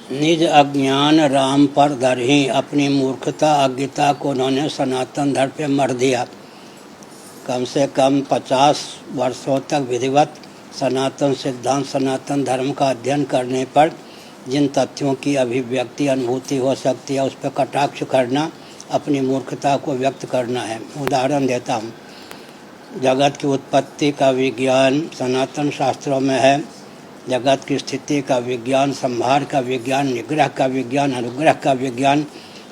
निज अज्ञान राम पर धरही, अपनी मूर्खता अज्ञता को उन्होंने सनातन धर्म पे मर दिया। कम से कम 50 वर्षों तक विधिवत सनातन सिद्धांत सनातन धर्म का अध्ययन करने पर जिन तथ्यों की अभिव्यक्ति अनुभूति हो सकती है उस पर कटाक्ष करना अपनी मूर्खता को व्यक्त करना है। उदाहरण देता हूँ। जगत की उत्पत्ति का विज्ञान सनातन शास्त्रों में है। जगत की स्थिति का विज्ञान, संहार का विज्ञान, निग्रह का विज्ञान, अनुग्रह का विज्ञान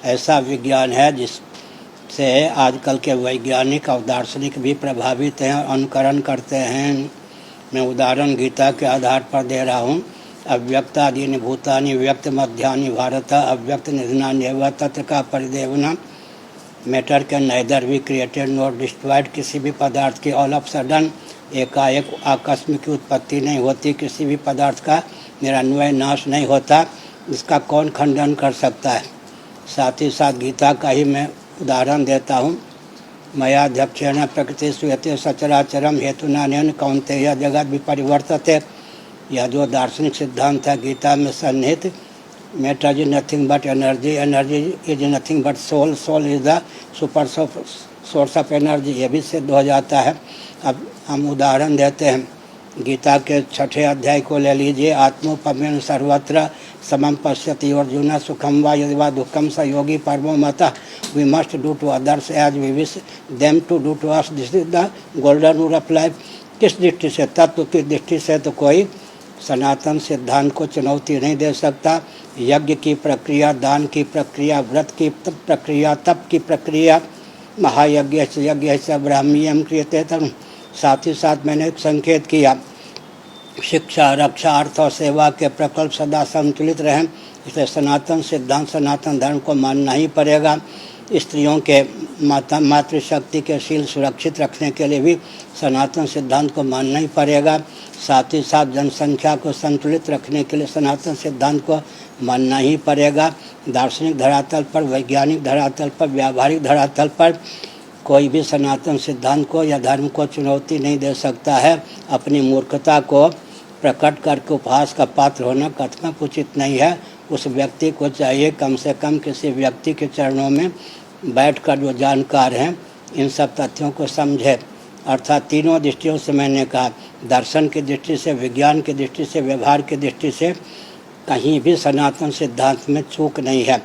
ऐसा विज्ञान है जिससे आजकल के वैज्ञानिक और दार्शनिक भी प्रभावित हैं, अनुकरण करते हैं। मैं उदाहरण गीता के आधार पर दे रहा हूँ। अव्यक्तादीनि भूतानि व्यक्त मध्यानि भारत, अव्यक्त निधनानि एव तत्र का परिदेवना। Matter can neither be created nor destroyed. किसी भी पदार्थ की ऑल ऑफ सडन एकाएक आकस्मिक उत्पत्ति नहीं होती, किसी भी पदार्थ का निरन्वय नाश नहीं होता। इसका कौन खंडन कर सकता है। साथ ही साथ गीता का ही मैं उदाहरण देता हूँ। मयाध्यक्षेण प्रकृति श्रूयते सचराचरम हेतुनानेन कौन्तेय जगत विपरिवर्तते। यह जो दार्शनिक सिद्धांत है गीता में सन्निहित, matter is nothing but energy, energy is nothing but soul, soul is the super source of energy, ये भी सिद्ध हो जाता है। अब हम उदाहरण देते हैं। गीता के 6ठे अध्याय को ले लीजिए। आत्मोपमेन सर्वत्र समम पश्यति अर्जुन, सुखम वा यदि वा दुखम स योगी परमो मतः। We must do to others as we wish them to do to us. This is the golden rule of life. किस दृष्टि से, तत्व की दृष्टि से तो कोई सनातन सिद्धांत को चुनौती नहीं दे सकता। यज्ञ की प्रक्रिया, दान की प्रक्रिया, व्रत की प्रक्रिया, तप की प्रक्रिया, महायज्ञ यज्ञ से ब्राह्मीयम क्रियते तनु। साथ ही साथ मैंने एक संकेत किया, शिक्षा, रक्षा, अर्थ और सेवा के प्रकल्प सदा संतुलित रहें। इसलिए सनातन सिद्धांत सनातन धर्म को मानना ही पड़ेगा। स्त्रियों के मातृशक्ति के शील सुरक्षित रखने के लिए भी सनातन सिद्धांत को मानना ही पड़ेगा। साथ ही साथ जनसंख्या को संतुलित रखने के लिए सनातन सिद्धांत को मानना ही पड़ेगा। दार्शनिक धरातल पर, वैज्ञानिक धरातल पर, व्यावहारिक धरातल पर कोई भी सनातन सिद्धांत को या धर्म को चुनौती नहीं दे सकता है। अपनी मूर्खता को प्रकट करके उपहास का पात्र होना कथन उचित नहीं है। उस व्यक्ति को चाहिए कम से कम किसी व्यक्ति के चरणों में बैठकर जो जानकार हैं इन सब तथ्यों को समझे। अर्थात तीनों दृष्टियों से मैंने कहा, दर्शन की दृष्टि से, विज्ञान की दृष्टि से, व्यवहार की दृष्टि से कहीं भी सनातन सिद्धांत में चूक नहीं है।